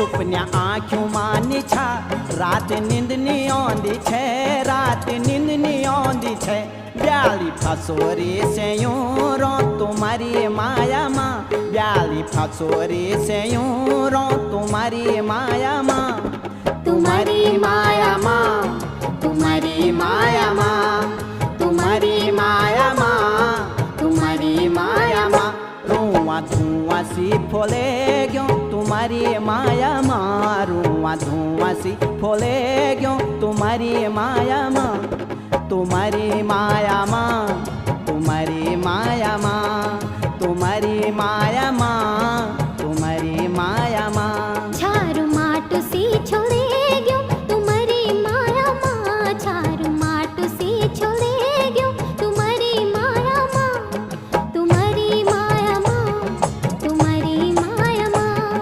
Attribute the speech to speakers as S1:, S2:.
S1: सुपन्या आँखों मानी छा रात नींद नहीं आँदी छे रात नींद नहीं आँदी छे ब्याली फसोरी से यूं रो तुम्हारी माया माँ ब्याली फसोरी से यूं रो तुम्हारी माया माँ तुम्हारी माया माँ तुम्हारी माया माँ तुम्हारी माया माँ तुम्हारी माया माँ रुआ धुआं सी फोले क्यों तुम्हारी माया माँ रुआ धुआं सी फोले क्यों तुम्हारी माया माँ तुम्हारी माया माँ तुम्हारी माया माँ तुम्हारी माया माँ